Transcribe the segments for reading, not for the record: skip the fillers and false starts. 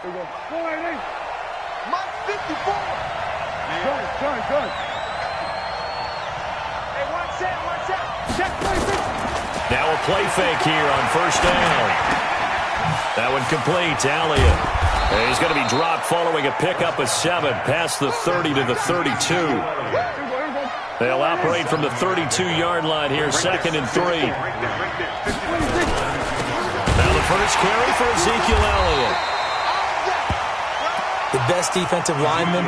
Mike 54. Good. Hey, one set. Check, play. Now a play fake here on first down. That one complete to Elliott. And he's going to be dropped following a pickup of 7 past the 30 to the 32. They'll operate from the 32-yard line here, 2nd and 3. Now the first carry for Ezekiel Elliott. The best defensive linemen,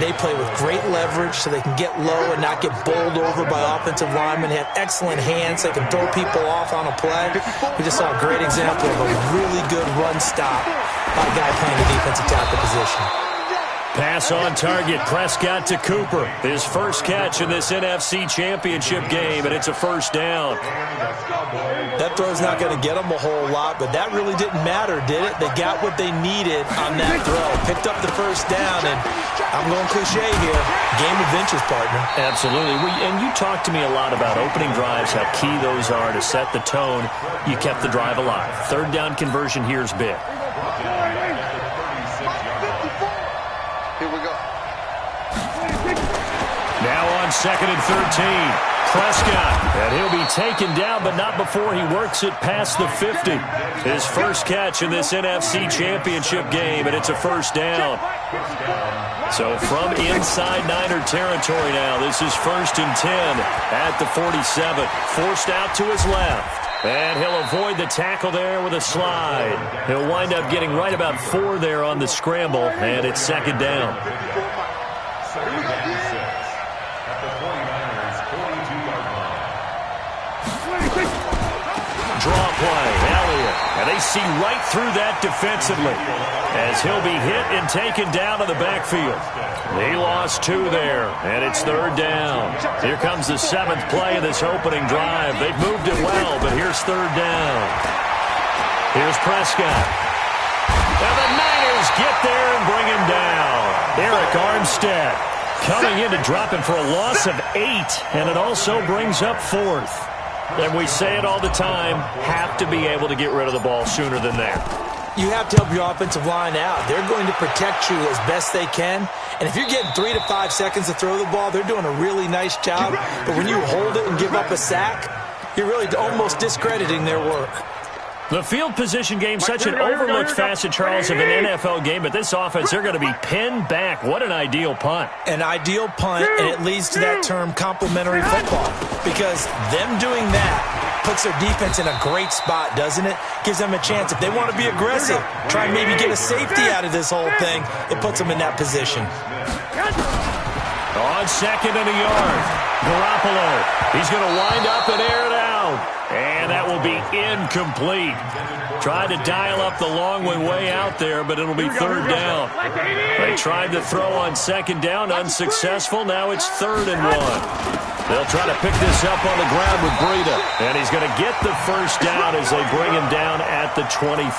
they play with great leverage so they can get low and not get bowled over by offensive linemen. They have excellent hands. They can throw people off on a play. We just saw a great example of a really good run stop by a guy playing the defensive tackle position. Pass on target, Prescott to Cooper. His first catch in this NFC Championship game, and it's a first down. That throw's not going to get them a whole lot, but that really didn't matter, did it? They got what they needed on that throw. Picked up the first down, and I'm going cliche here. Game of inches, partner. Absolutely. And you talked to me a lot about opening drives, how key those are to set the tone. You kept the drive alive. Third down conversion here is big. Now on 2nd and 13. Prescott, and he'll be taken down, but not before he works it past the 50. His first catch in this NFC Championship game, and it's a first down. So from inside Niner territory now, this is 1st and 10 at the 47. Forced out to his left. And he'll avoid the tackle there with a slide. He'll wind up getting right about 4 there on the scramble, and it's 2nd down. Draw play, Elliott. And they see right through that defensively as he'll be hit and taken down to the backfield. He lost 2 there, and it's 3rd down. Here comes the 7th play of this opening drive. They've moved it well, but here's 3rd down. Here's Prescott. And the Niners get there and bring him down. Eric Armstead coming in to drop him for a loss of 8, and it also brings up 4th. And we say it all the time, have to be able to get rid of the ball sooner than that. You have to help your offensive line out. They're going to protect you as best they can. And if you're getting 3 to 5 seconds to throw the ball, they're doing a really nice job. But when you hold it and give up a sack, you're really almost discrediting their work. The field position game, such an overlooked facet, Charles, of an NFL game. But this offense, they're going to be pinned back. What an ideal punt. An ideal punt, and it leads to that term complementary football. Because them doing that puts their defense in a great spot, doesn't it? Gives them a chance. If they want to be aggressive, try and maybe get a safety out of this whole thing, it puts them in that position. On 2nd and a yard, Garoppolo. He's going to wind up and air it out. And that will be incomplete. Tried to dial up the long way out there, but it'll be 3rd down. They tried to throw on 2nd down, unsuccessful. Now it's 3rd and 1. They'll try to pick this up on the ground with Breida. And he's going to get the first down as they bring him down at the 23.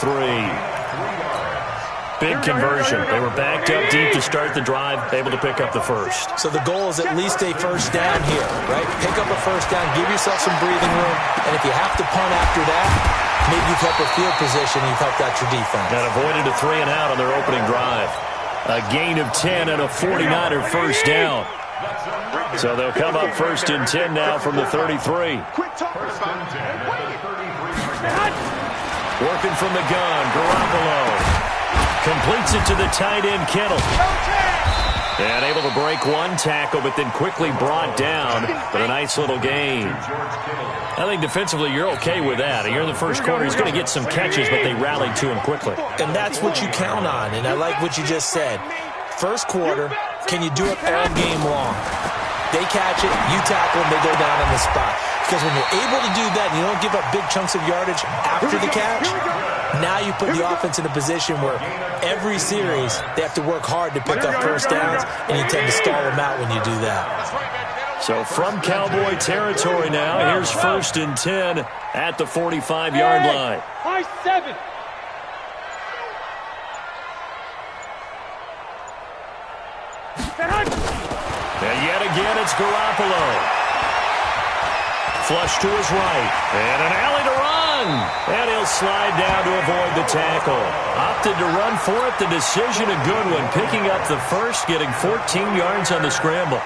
Big conversion. They were backed up deep to start the drive, able to pick up the first. So the goal is at least a first down here, right? Pick up a first down, give yourself some breathing room, and if you have to punt after that, maybe you've helped with field position, you've helped out your defense. And avoided a 3 and out on their opening drive. A gain of 10 and a 49er first down. So they'll come up 1st and 10 now from the 33. Working from the gun, Garoppolo. Completes it to the tight end, Kittle. And able to break one tackle, but then quickly brought down. But a nice little gain. I think defensively you're okay with that. You're in the first quarter. He's going to get some catches, but they rallied to him quickly. And that's what you count on. And I like what you just said. First quarter, can you do it all game long? They catch it, you tackle them, they go down on the spot. Because when you're able to do that and you don't give up big chunks of yardage after the catch, now you put the offense in a position where every series they have to work hard to pick up first downs, and you tend to stall them out when you do that. So from Cowboy territory now, here's 1st and 10 at the 45-yard line. High 7. And yet again, it's Garoppolo. flush to his right. And an alley to run. And he'll slide down to avoid the tackle. Opted to run for it. The decision a good one. Picking up the first, getting 14 yards on the scramble.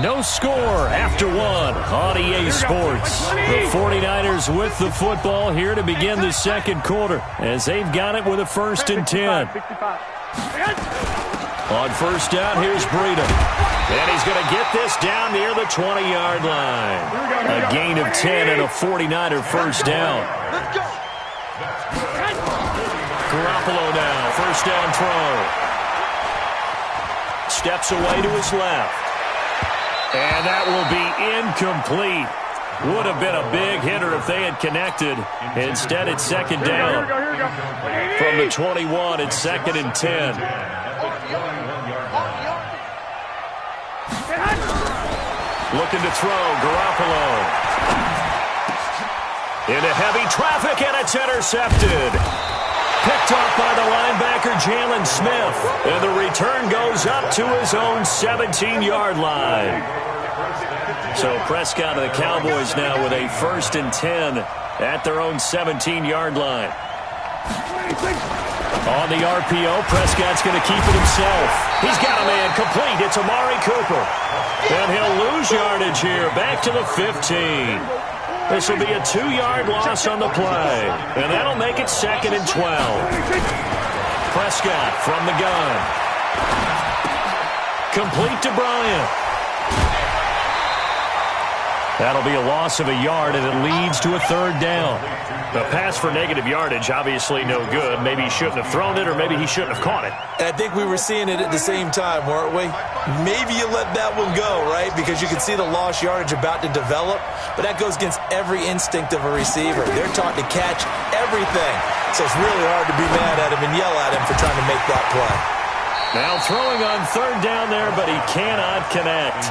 No score after one on EA Sports. The 49ers with the football here to begin the second quarter as they've got it with a 1st and 10. On first down, here's Breida. And he's going to get this down near the 20-yard line. A gain of 10 and a 49er first down. Garoppolo now, first down throw. Steps away to his left. And that will be incomplete. Would have been a big hitter if they had connected. Instead, it's second down. From the 21, it's 2nd and 10. Looking to throw, Garoppolo. Into heavy traffic, and it's intercepted. Picked off by the linebacker, Jalen Smith. And the return goes up to his own 17-yard line. So Prescott and the Cowboys now with a 1st and 10 at their own 17-yard line. On the RPO, Prescott's going to keep it himself. He's got a man complete. It's Amari Cooper. And he'll lose yardage here, back to the 15. This will be a 2-yard loss on the play. And that'll make it 2nd and 12. Prescott from the gun. Complete to Bryant. That'll be a loss of a yard, and it leads to a 3rd down. The pass for negative yardage, obviously no good. Maybe he shouldn't have thrown it, or maybe he shouldn't have caught it. And I think we were seeing it at the same time, weren't we? Maybe you let that one go, right? Because you can see the lost yardage about to develop. But that goes against every instinct of a receiver. They're taught to catch everything. So it's really hard to be mad at him and yell at him for trying to make that play. Now throwing on 3rd down there, but he cannot connect.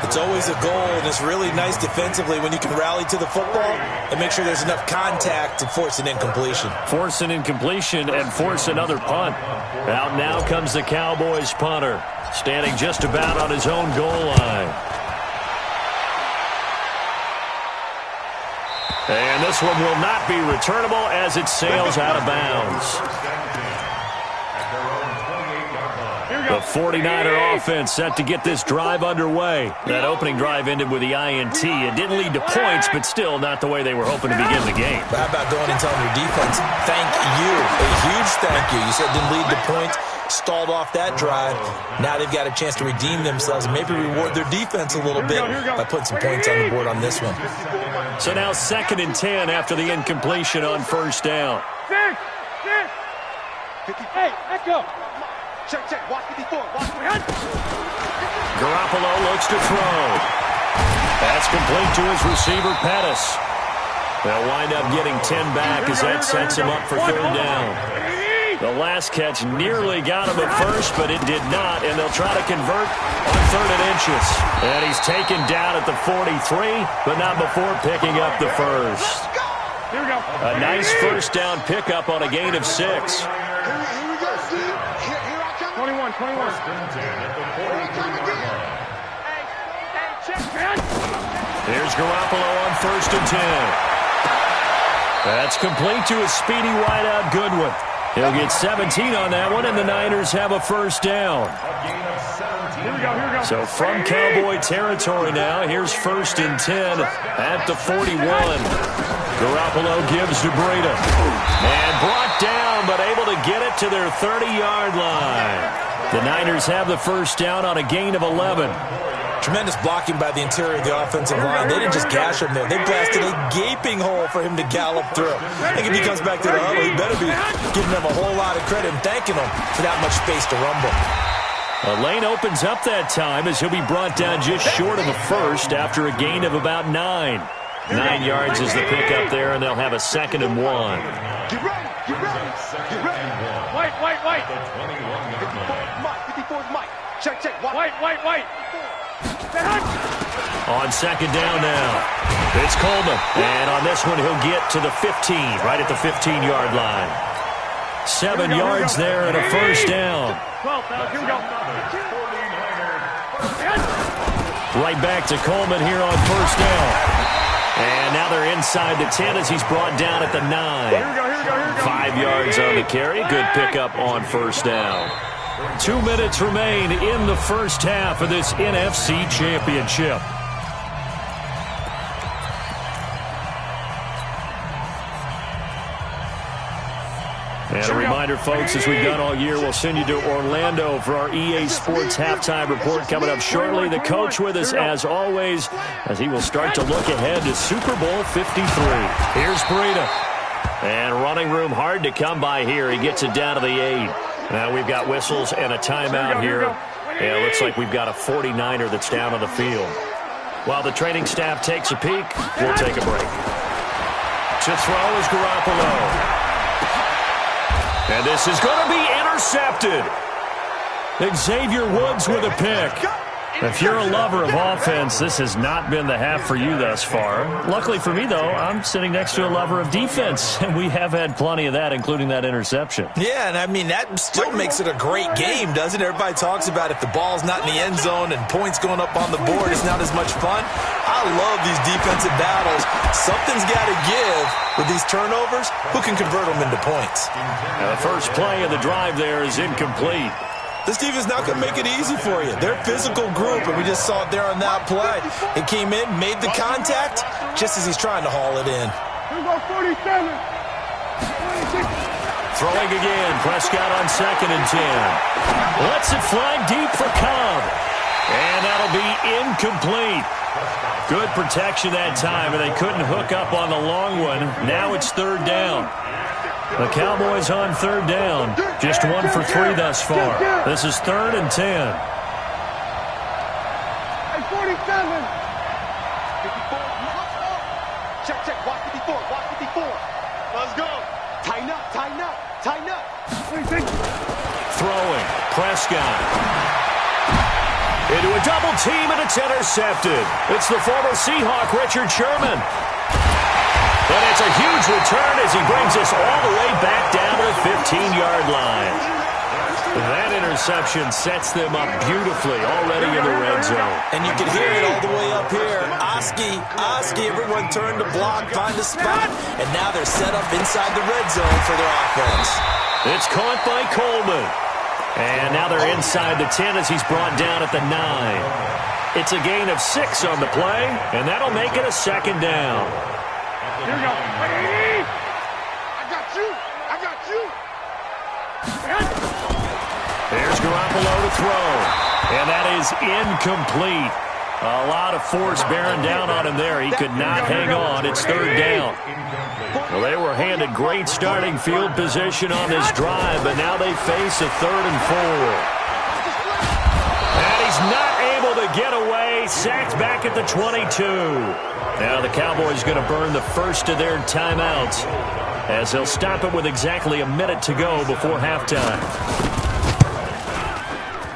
It's always a goal, and it's really nice defensively when you can rally to the football and make sure there's enough contact to force an incompletion. Force an incompletion and force another punt. Out now comes the Cowboys punter, standing just about on his own goal line. And this one will not be returnable as it sails out of bounds. The 49er offense set to get this drive underway. That opening drive ended with the INT. It didn't lead to points, but still not the way they were hoping to begin the game. How about going and telling your defense, thank you, a huge thank you. You said it didn't lead to points, stalled off that drive. Now they've got a chance to redeem themselves and maybe reward their defense a little bit by putting some points on the board on this one. So now 2nd and 10 after the incompletion on first down. Hey, let go. Check, watch 54, watch behind. Garoppolo looks to throw. That's complete to his receiver, Pettis. They'll wind up getting 10 back as that sets him up for 3rd down. The last catch nearly got him at first, but it did not, and they'll try to convert on 3rd and inches. And he's taken down at the 43, but not before picking up the first. Here we go. A nice first down pickup on a gain of 6. 21. Here's Garoppolo on 1st and 10. That's complete to a speedy wideout Goodwin. He'll get 17 on that one, and the Niners have a first down. Here we go. So from Cowboy territory now, here's 1st and 10 at the 41. Garoppolo gives to Breida. And brought down, but able to get it to their 30-yard line. The Niners have the first down on a gain of 11. Tremendous blocking by the interior of the offensive line. They didn't just gash him there. They blasted a gaping hole for him to gallop through. I think if he comes back to the huddle, he better be giving them a whole lot of credit and thanking them for that much space to rumble. A lane opens up that time as he'll be brought down just short of a first after a gain of about 9. 9 yards is the pickup there, and they'll have a 2nd and 1. Get ready. White. 54 is Mike. Check. White. On 2nd down now, it's Coleman. And on this one, he'll get to the 15, right at the 15-yard line. 7 yards there and a first down. Right back to Coleman here on first down. And now they're inside the 10 as he's brought down at the 9. 5 yards on the carry. Good pickup on first down. 2 minutes remain in the first half of this NFC Championship. And a reminder, folks, as we've done all year, we'll send you to Orlando for our EA Sports halftime report coming up shortly. The coach with us, as always, as he will start to look ahead to Super Bowl 53. Here's Breida. And running room hard to come by here. He gets it down to the 8. Now we've got whistles and a timeout here. Yeah, it looks like we've got a 49er that's down on the field. While the training staff takes a peek, we'll take a break. To throw is Garoppolo. And this is going to be intercepted. Xavier Woods with a pick. If you're a lover of offense, this has not been the half for you thus far. Luckily for me, though, I'm sitting next to a lover of defense, and we have had plenty of that, including that interception. Yeah, and I mean, that still makes it a great game, doesn't it? Everybody talks about if the ball's not in the end zone and points going up on the board, it's not as much fun. I love these defensive battles. Something's got to give with these turnovers. Who can convert them into points? Now the first play of the drive there is incomplete. This defense not going to make it easy for you. They're a physical group, and we just saw it there on that play. It came in, made the contact, just as he's trying to haul it in. Throwing again, Prescott on 2nd and 10. Lets it fly deep for Cobb. And that'll be incomplete. Good protection that time, and they couldn't hook up on the long one. Now it's 3rd down. The Cowboys on 3rd down. Just 1 for 3 thus far. This is 3rd and 10. Hey, 47. 54. Check. Watch 54. Let's go. Tighten up. Throwing. Prescott. Into a double team, and it's intercepted. It's the former Seahawk, Richard Sherman. And it's a huge return as he brings us all the way back down to the 15-yard line. That interception sets them up beautifully already in the red zone. And you can hear it all the way up here. Oski, everyone turned to block, find a spot, and now they're set up inside the red zone for their offense. It's caught by Coleman. And now they're inside the 10 as he's brought down at the 9. It's a gain of 6 on the play, and that'll make it a 2nd down. Here we go. I got you. There's Garoppolo to throw. And that is incomplete. A lot of force bearing down on him there. He could not hang on. It's 3rd down. Well, they were handed great starting field position on this drive, but now they face a 3rd and 4. And he's not able to get away. Sacked back at the 22. Now the Cowboys going to burn the first of their timeouts as they'll stop it with exactly a minute to go before halftime.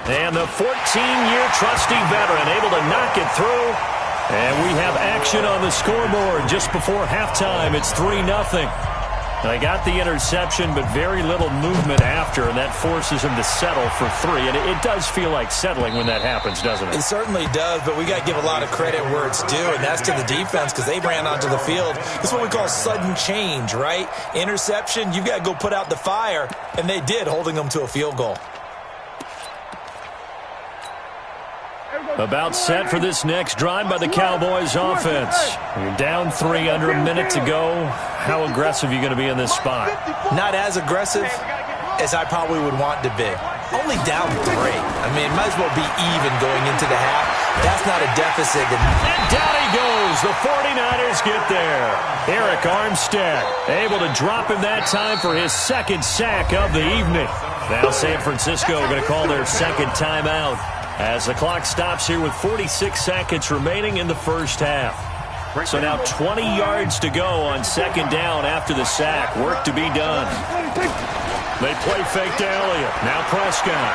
And the 14-year trusty veteran able to knock it through. And we have action on the scoreboard just before halftime. It's 3-0. They got the interception, but very little movement after, and that forces him to settle for 3. And it does feel like settling when that happens, doesn't it? It certainly does, but we got to give a lot of credit where it's due, and that's to the defense because they ran onto the field. This is what we call sudden change, right? Interception, you've got to go put out the fire, and they did, holding them to a field goal. About set for this next drive by the Cowboys offense. You're down 3, under a minute to go. How aggressive are you going to be in this spot? Not as aggressive as I probably would want to be. Only down 3. I mean, might as well be even going into the half. That's not a deficit. And down he goes. The 49ers get there. Eric Armstead able to drop him that time for his 2nd sack of the evening. Now San Francisco going to call their 2nd timeout as the clock stops here with 46 seconds remaining in the first half. So now 20 yards to go on 2nd down after the sack. Work to be done. They play fake to Elliott. Now Prescott.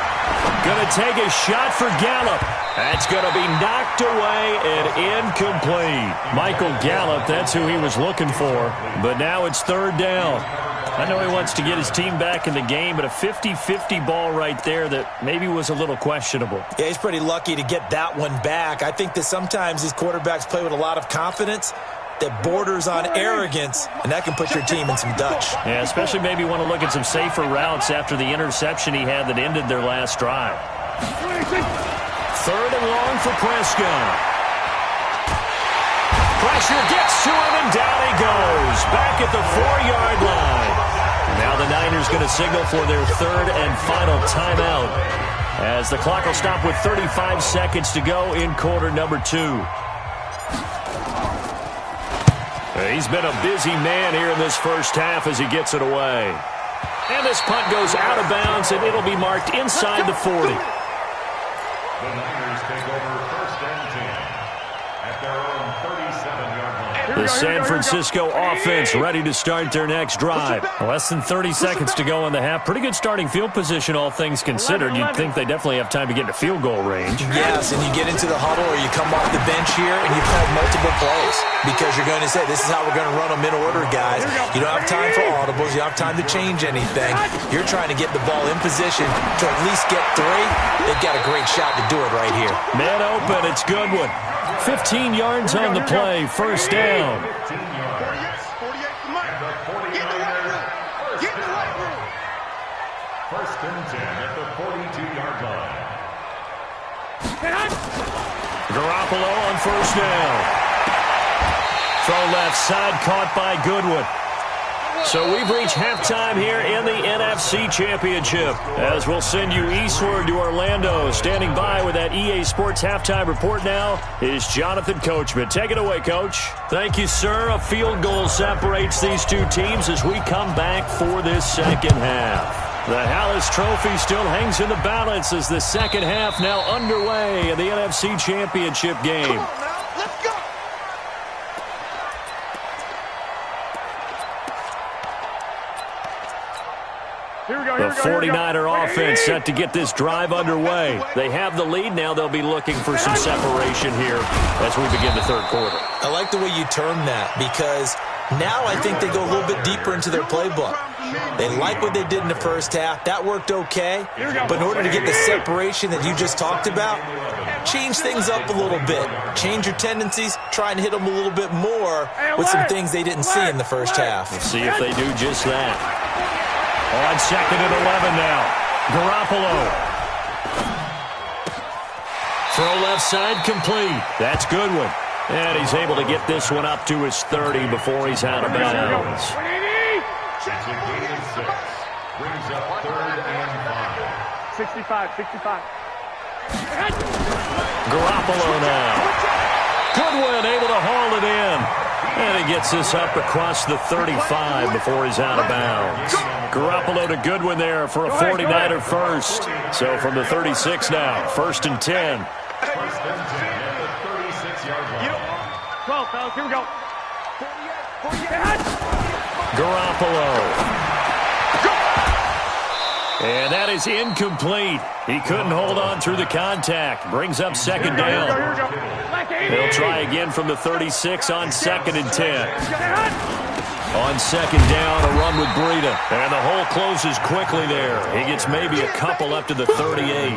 Going to take a shot for Gallup. That's going to be knocked away and incomplete. Michael Gallup, that's who he was looking for. But now it's third down. I know he wants to get his team back in the game, but a 50-50 ball right there that maybe was a little questionable. Yeah, he's pretty lucky to get that one back. I think that sometimes these quarterbacks play with a lot of confidence that borders on arrogance, and that can put your team in some Dutch. Yeah, especially maybe want to look at some safer routes after the interception he had that ended their last drive. Third and long for Prescott. Pressure gets to him, and down he goes. Back at the 4-yard line. Now the Niners going to signal for their third and final timeout as the clock will stop with 35 seconds to go in quarter number 2. He's been a busy man here in this first half as he gets it away. And this punt goes out of bounds, and it'll be marked inside the 40. The Niners take over first and 10 at their own 37-yard line. The San Francisco offense ready to start their next drive. Less than 30 seconds to go in the half. Pretty good starting field position, all things considered. You'd think they definitely have time to get into field goal range. Yes, and you get into the huddle or you come off the bench here and you play multiple plays because you're going to say, this is how we're going to run them in order, guys. You don't have time for audibles. You don't have time to change anything. You're trying to get the ball in position to at least get 3. They've got a great shot to do it right here. Man open, it's Goodwin. 15 yards on the play, first down. 48 the 49ers. First and 10 at the 42-yard line. Garoppolo on first down. Throw left side, caught by Goodwin. So we've reached halftime here in the NFC Championship as we'll send you eastward to Orlando. Standing by with that EA Sports halftime report now is Jonathan Coachman. Take it away, Coach. Thank you, sir. A field goal separates these two teams as we come back for this second half. The Hallis Trophy still hangs in the balance as the second half now underway in the NFC Championship game. The 49er offense set to get this drive underway. They have the lead now. They'll be looking for some separation here as we begin the third quarter. I like the way you term that because now I think they go a little bit deeper into their playbook. They like what they did in the first half. That worked okay. But in order to get the separation that you just talked about, change things up a little bit. Change your tendencies. Try and hit them a little bit more with some things they didn't see in the first half. Let's see if they do just that. On second and 11 now. Garoppolo. Throw left side complete. That's Goodwin. And he's able to get this one up to his 30 before he's out of bounds. It's a gain of 6. Brings up third and 5. 65. Garoppolo now. Goodwin able to haul it in. And he gets this up across the 35 before he's out of bounds. Garoppolo to Goodwin there for a 49er first. So from the 36 now, first and 10. First and 10 at the 36-yard line. 12, fellas, here we go. Garoppolo. And that is incomplete. He couldn't hold on through the contact. Brings up second down. They'll try again from the 36 on second and 10. On second down, a run with Breida. And the hole closes quickly there. He gets maybe a couple up to the 38.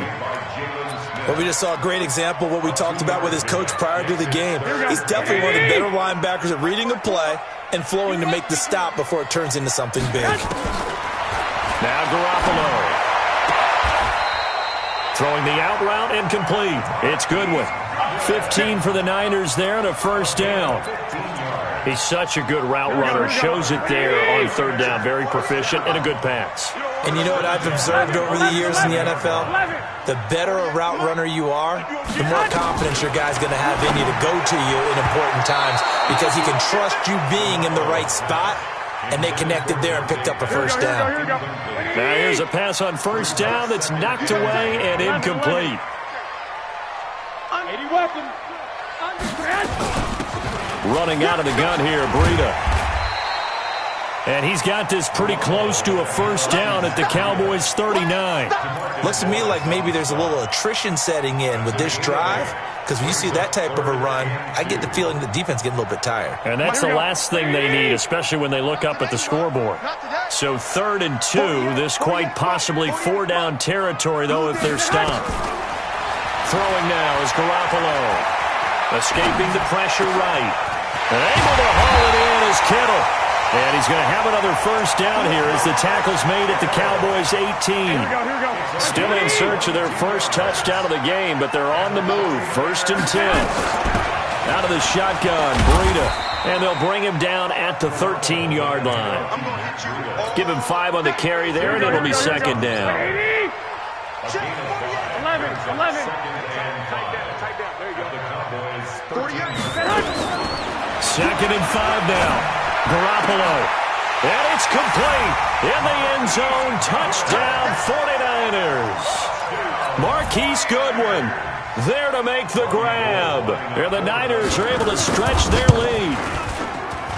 Well, we just saw a great example of what we talked about with his coach prior to the game. He's definitely one of the better linebackers at reading a play and flowing to make the stop before it turns into something big. Now Garoppolo. Throwing the out route and complete. It's Goodwin. 15 for the Niners there and a first down. He's such a good route runner. Shows it there on third down. Very proficient and a good pass. And you know what I've observed over the years in the NFL? The better a route runner you are, the more confidence your guy's going to have in you to go to you in important times because he can trust you being in the right spot, and they connected there and picked up a first down. Now here's a pass on first down that's knocked away and incomplete. Running out of the gun here, Breida. And he's got this pretty close to a first down at the Cowboys' 39. Looks to me like maybe there's a little attrition setting in with this drive, because when you see that type of a run, I get the feeling the defense getting a little bit tired. And that's the last thing they need, especially when they look up at the scoreboard. So 3rd and 2, this quite possibly 4-down territory, though, if they're stopped. Throwing now is Garoppolo. Escaping the pressure right. And able to haul it in is Kittle. And he's going to have another first down here as the tackle's made at the Cowboys' 18. Still in search of their first touchdown of the game, but they're on the move. 1st and 10. Out of the shotgun, Breida. And they'll bring him down at the 13-yard line. Give him 5 on the carry there, and it'll be 2nd down. 11. 2nd and 5 now. Garoppolo. And it's complete. In the end zone. Touchdown 49ers. Marquise Goodwin there to make the grab. And the Niners are able to stretch their lead.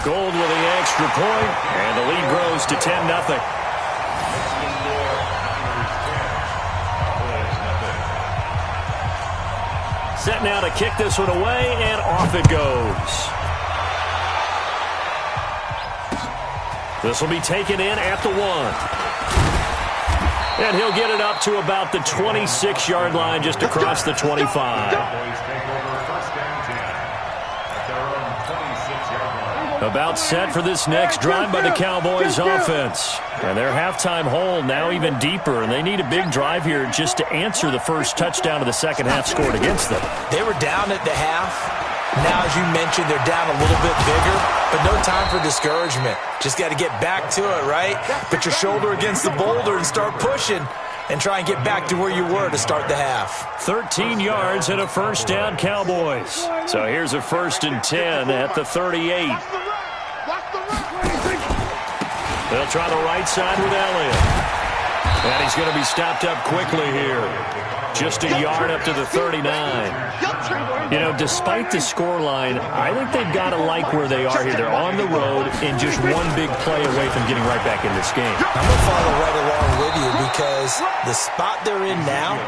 Gold with the extra point, and the lead grows to 10-0. Set now to kick this one away, and off it goes. This will be taken in at the 1. And he'll get it up to about the 26-yard line, just across the 25. About set for this next drive by the Cowboys offense. And their halftime hole now even deeper, and they need a big drive here just to answer the first touchdown of the second half scored against them. They were down at the half. Now, as you mentioned, they're down a little bit bigger, but no time for discouragement. Just got to get back to it, right? Put your shoulder against the boulder and start pushing and try and get back to where you were to start the half. 13 yards and a first down, Cowboys. So here's a 1st and 10 at the 38. They'll try the right side with Elliott. And he's going to be stopped up quickly here. Just a yard up to the 39. You know, despite the scoreline, I think they've got to like where they are here. They're on the road and just one big play away from getting right back in this game. I'm going to follow right along with you because the spot they're in now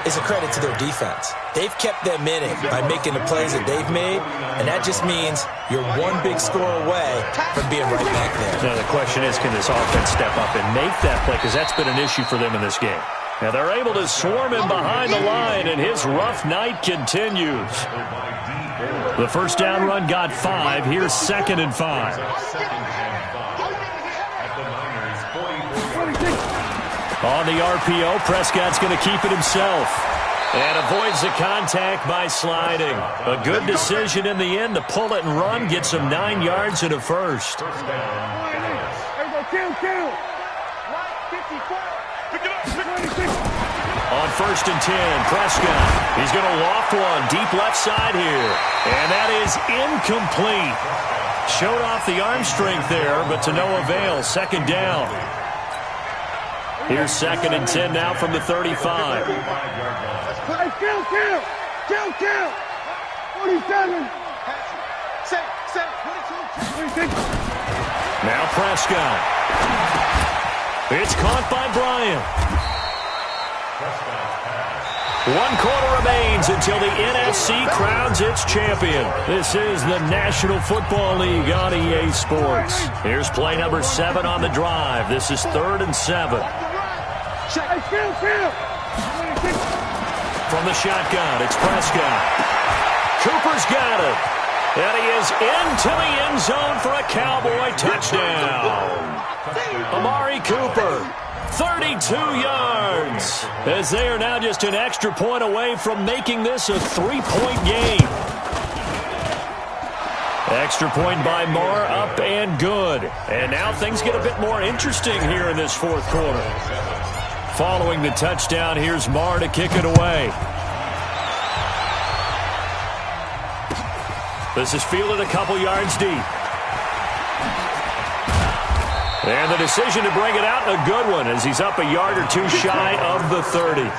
is a credit to their defense. They've kept them in it by making the plays that they've made, and that just means you're one big score away from being right back there. Now, the question is, can this offense step up and make that play? Because that's been an issue for them in this game. Now they're able to swarm him behind the line, and his rough night continues. The first down run got 5. Here's 2nd and 5. On the RPO, Prescott's going to keep it himself. And avoids the contact by sliding. A good decision in the end to pull it and run. Gets him 9 yards and a first. On 1st and 10, Prescott. He's going to loft one deep left side here. And that is incomplete. Showed off the arm strength there, but to no avail. 2nd down. Here's 2nd and 10 now from the 35. Kill. 47. Now Prescott. It's caught by Bryant. 1 quarter remains until the NFC crowns its champion. This is the National Football League on EA Sports. Here's play number 7 on the drive. This is 3rd and 7. From the shotgun, it's Prescott. Cooper's got it. And he is into the end zone for a Cowboy touchdown. Amari Cooper, 32 yards, as they are now just an extra point away from making this a 3-point game. Extra point by Marr, up and good. And now things get a bit more interesting here in this 4th quarter. Following the touchdown, here's Marr to kick it away. This is fielded a couple yards deep. And the decision to bring it out, a good one, as he's up a yard or two shy of the 30. Here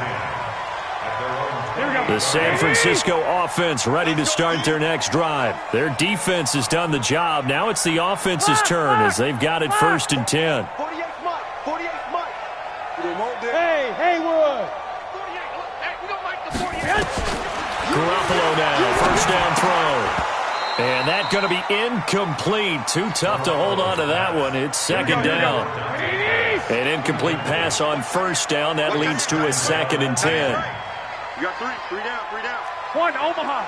we go. The San Francisco offense ready to start their next drive. Their defense has done the job. Now it's the offense's turn as they've got it 1st and 10. 48 Mike. 48 Mike. Hey, Haywood. Garoppolo now, 1st down throw. And that's going to be incomplete. Too tough to hold on to that one. It's 2nd down. An incomplete pass on 1st down. That leads to a 2nd and 10. You got 3 down. 1, Omaha.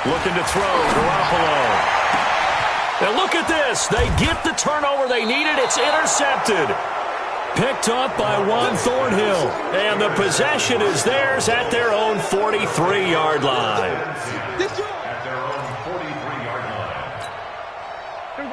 Looking to throw, Garoppolo. And look at this. They get the turnover they needed. It's intercepted. Picked up by Juan Thornhill. And the possession is theirs at their own 43-yard line.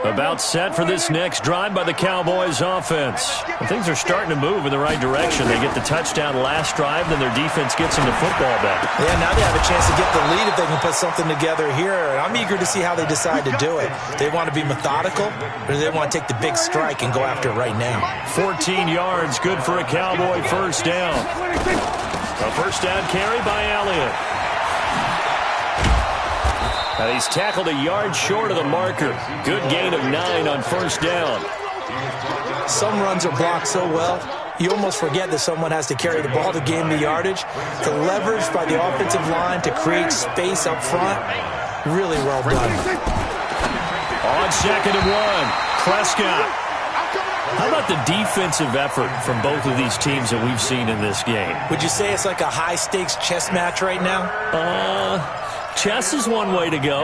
About set for this next drive by the Cowboys offense. And things are starting to move in the right direction. They get the touchdown last drive, then their defense gets them the football back. Yeah, now they have a chance to get the lead if they can put something together here. And I'm eager to see how they decide to do it. They want to be methodical, or do they want to take the big strike and go after it right now? 14 yards, good for a Cowboy 1st down. A 1st down carry by Elliott. Now he's tackled a yard short of the marker. Good gain of 9 on 1st down. Some runs are blocked so well, you almost forget that someone has to carry the ball to gain the yardage. The leverage by the offensive line to create space up front, really well done. On 2nd and 1, Prescott. How about the defensive effort from both of these teams that we've seen in this game? Would you say it's like a high-stakes chess match right now? Chess is one way to go.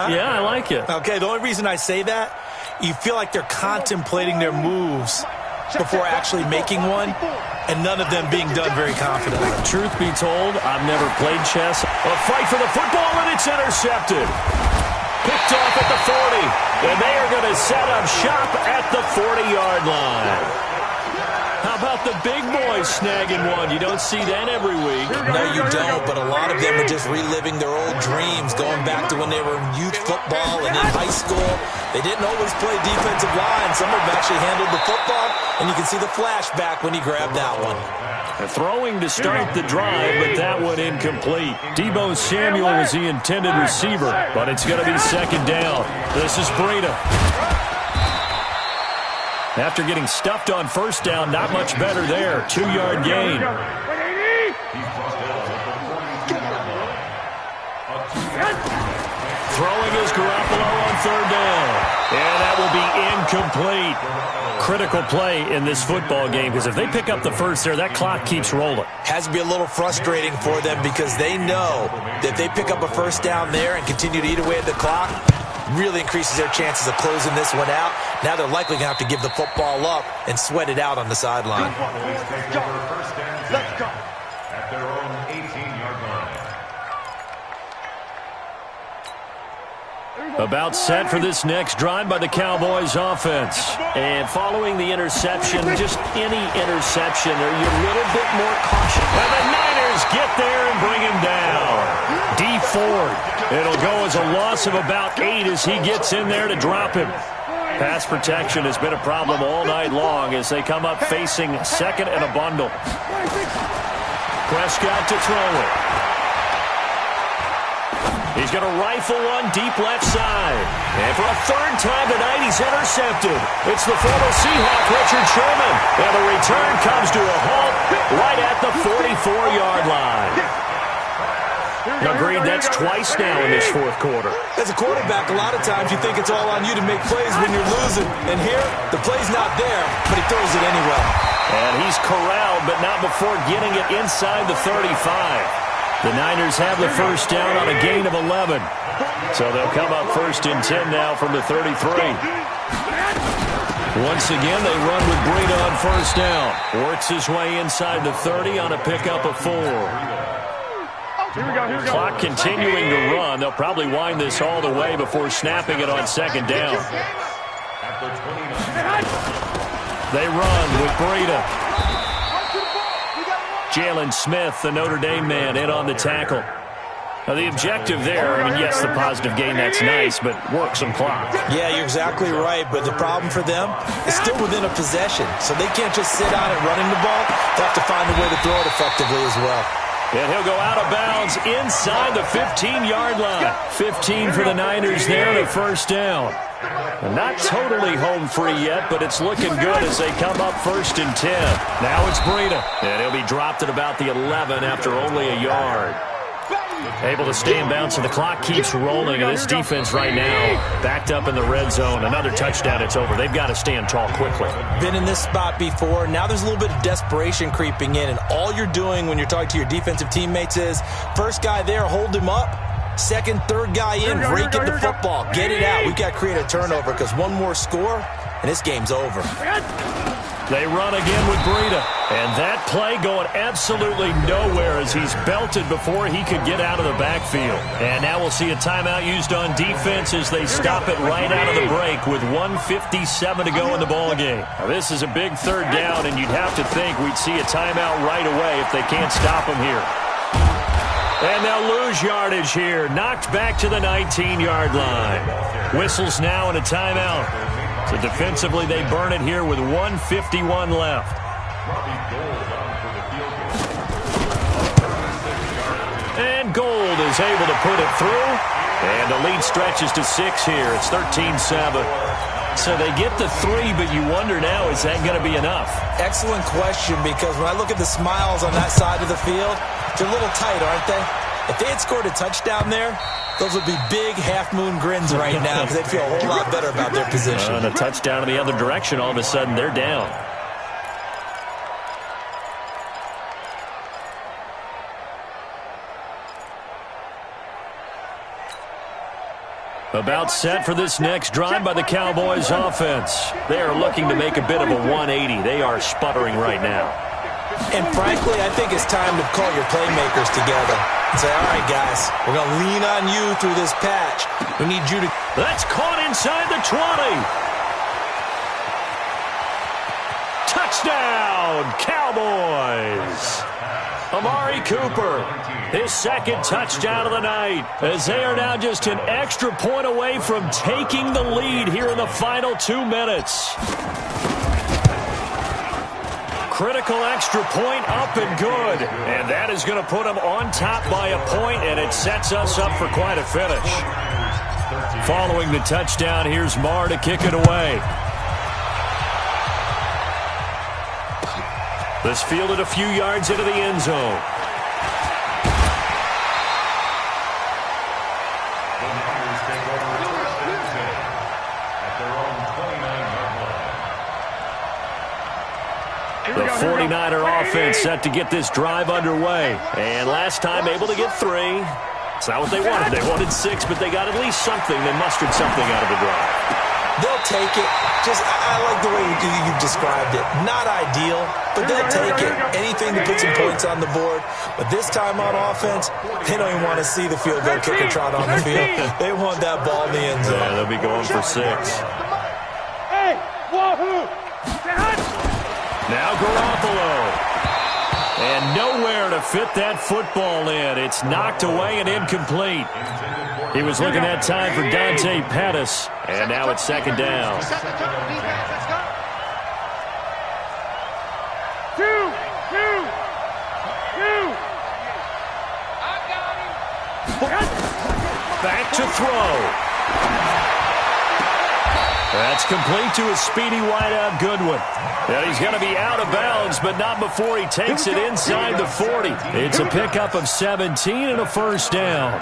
Yeah, I like it. Okay, the only reason I say that, you feel like they're contemplating their moves before actually making one, and none of them being done very confidently. Truth be told, I've never played chess. A fight for the football, and it's intercepted. Picked off at the 40, and they are going to set up shop at the 40-yard line. How about the big boys snagging one? You don't see that every week. No, you don't, but a lot of them are just reliving their old dreams, going back to when they were in youth football and in high school. They didn't always play defensive line. Some of them actually handled the football, and you can see the flashback when he grabbed that one. Throwing to start the drive, but that one incomplete. Deebo Samuel was the intended receiver, but it's going to be 2nd down. This is Breida. After getting stuffed on 1st down, not much better there. 2-yard gain. Throwing is Garoppolo on 3rd down. And that will be incomplete. Critical play in this football game, because if they pick up the 1st there, that clock keeps rolling. Has to be a little frustrating for them because they know that if they pick up a 1st down there and continue to eat away at the clock, really increases their chances of closing this one out. Now they're likely going to have to give the football up and sweat it out on the sideline. Let's go. At their own 18-yard line. About set for this next drive by the Cowboys offense. And following the interception, just any interception, are you a little bit more cautious? And the Niners get there and bring him down. D Ford. It'll go as a loss of about 8 as he gets in there to drop him. Pass protection has been a problem all night long as they come up facing 2nd and a bundle. Prescott to throw it. He's going to rifle one deep left side. And for a 3rd time tonight, he's intercepted. It's the former Seahawk, Richard Sherman. And the return comes to a halt right at the 44-yard line. Agreed, that's twice now in this 4th quarter. As a quarterback, a lot of times you think it's all on you to make plays when you're losing. And here, the play's not there, but he throws it anyway. And he's corralled, but not before getting it inside the 35. The Niners have the 1st down on a gain of 11. So they'll come up 1st and 10 now from the 33. Once again, they run with Breida on 1st down. Works his way inside the 30 on a pickup of 4. Clock continuing to run. They'll probably wind this all the way before snapping it on 2nd down. They run with Breida. Jalen Smith, the Notre Dame man, in on the tackle. Now, the objective there, I mean, yes, the positive gain, that's nice, but work some clock. Yeah, you're exactly right, but the problem for them is still within a possession, so they can't just sit on it running the ball. They have to find a way to throw it effectively as well. And he'll go out of bounds inside the 15-yard line. 15 for the Niners there and a first down. And not totally home free yet, but it's looking good as they come up 1st and 10. Now it's Breida, and he'll be dropped at about the 11 after only a yard. Able to stay in bounds, and the clock keeps rolling. And this defense right now backed up in the red zone. Another touchdown, it's over. They've got to stand tall quickly. Been in this spot before. Now there's a little bit of desperation creeping in, and all you're doing when you're talking to your defensive teammates is first guy there, hold him up. Second, third guy in, rake in the football. Get it out. We've got to create a turnover because one more score, and this game's over. They run again with Breida. And that play going absolutely nowhere as he's belted before he could get out of the backfield. And now we'll see a timeout used on defense as they stop it right out of the break with 1:57 to go in the ballgame. Now, this is a big third down, and you'd have to think we'd see a timeout right away if they can't stop him here. And they'll lose yardage here. Knocked back to the 19-yard line. Whistles now and a timeout. So defensively, they burn it here with 1:51 left. And Gold is able to put it through. And the lead stretches to 6 here. It's 13-7. So they get the 3, but you wonder now, is that going to be enough? Excellent question, because when I look at the smiles on that side of the field, they're a little tight, aren't they? If they had scored a touchdown there, those would be big half-moon grins right now because they'd feel a whole lot better about their position. And a touchdown in the other direction, all of a sudden they're down. About set for this next drive by the Cowboys offense. They are looking to make a bit of a 180. They are sputtering right now. And frankly, I think it's time to call your playmakers together and say, all right, guys, we're going to lean on you through this patch. We need you to... That's caught inside the 20. Touchdown, Cowboys. Amari Cooper, his second touchdown of the night, as they are now just an extra point away from taking the lead here in the final 2 minutes. Critical extra point up and good. And that is going to put them on top by a point, and it sets us up for quite a finish. Following the touchdown, here's Marr to kick it away. This fielded a few yards into the end zone. The 49er offense set to get this drive underway. And last time able to get 3. It's not what they wanted. They wanted 6, but they got at least something. They mustered something out of the drive. They'll take it. I like the way you described it. Not ideal, but they'll take it. Anything to put some points on the board. But this time on offense, they don't even want to see the field goal kicker trot on the field. They want that ball in the end zone. Yeah, they'll be going for 6. Hey, wahoo! Now Garoppolo. And nowhere to fit that football in. It's knocked away and incomplete. He was looking that time for Dante Pettis. And now it's second down. Back to throw. That's complete to a speedy wideout Goodwin. And he's going to be out of bounds, but not before he takes it inside the 40. It's a pickup of 17 and a first down.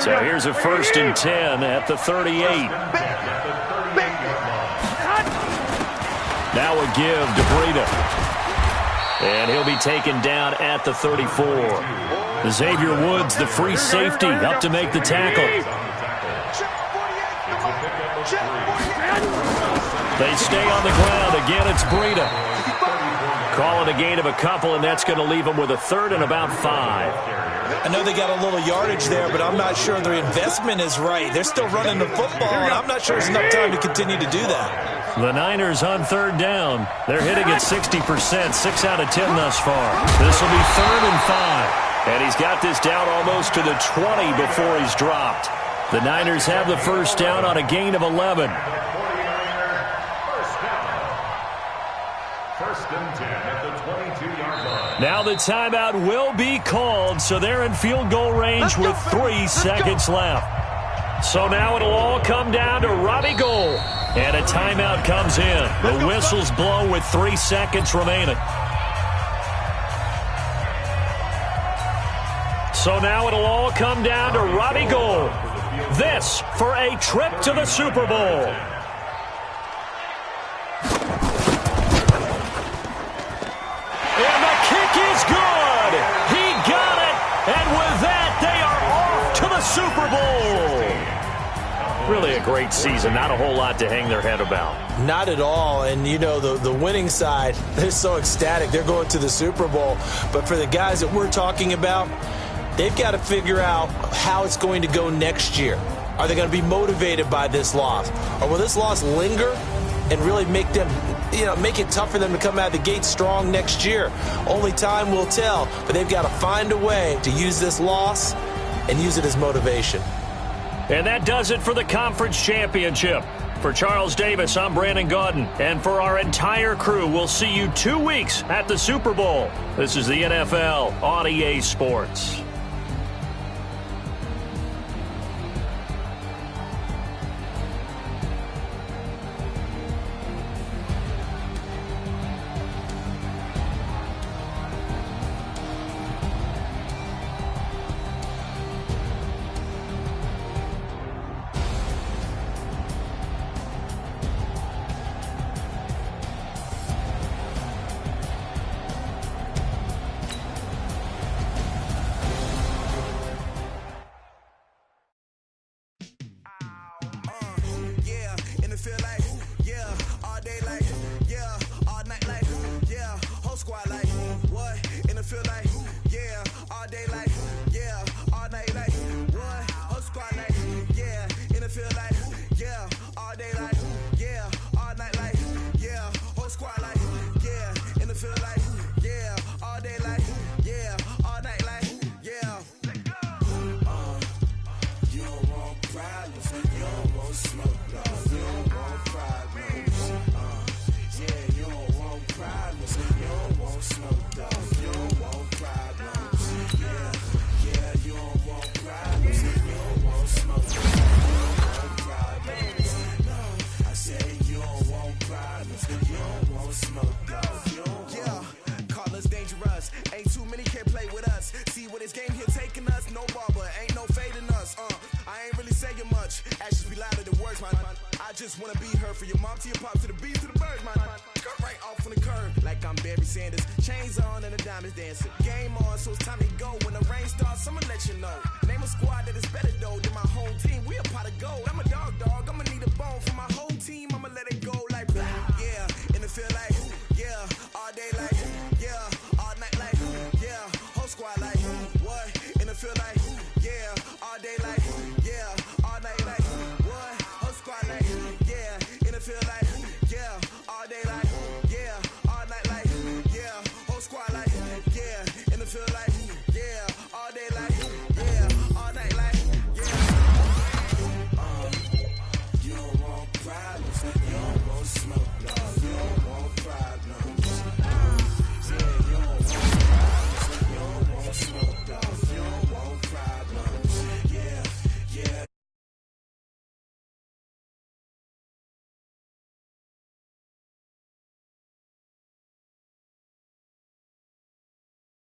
So here's a 1st and 10 at the 38. Now a give to Breida. And he'll be taken down at the 34. Xavier Woods, the free safety, up to make the tackle. They stay on the ground. Again, it's Breida. Calling a gain of a couple, and that's going to leave them with a 3rd and about 5. I know they got a little yardage there, but I'm not sure their investment is right. They're still running the football, and I'm not sure there's enough time to continue to do that. The Niners on 3rd down. They're hitting at 60%, 6 out of 10 thus far. This will be 3rd and 5. And he's got this down almost to the 20 before he's dropped. The Niners have the first down on a gain of 11. First and 10 at the 22-yard line. Now the timeout will be called, so they're in field goal range with 3 seconds left. So now it'll all come down to Robbie Gould. And a timeout comes in. The whistle's blown with 3 seconds remaining. So now it'll all come down to Robbie Gould. This for a trip to the Super Bowl. And the kick is good. He got it. And with that, they are off to the Super Bowl. Really a great season. Not a whole lot to hang their head about. Not at all. And, you know, the winning side, they're so ecstatic. They're going to the Super Bowl. But for the guys that we're talking about, they've got to figure out how it's going to go next year. Are they going to be motivated by this loss? Or will this loss linger and really make them, make it tough for them to come out of the gate strong next year? Only time will tell. But they've got to find a way to use this loss and use it as motivation. And that does it for the conference championship. For Charles Davis, I'm Brandon Gaudin. And for our entire crew, we'll see you 2 weeks at the Super Bowl. This is the NFL on EA Sports. Chains on and the diamonds dancing. Game on, so it's time to go. When the rain starts, I'ma let you know. Name a squad that is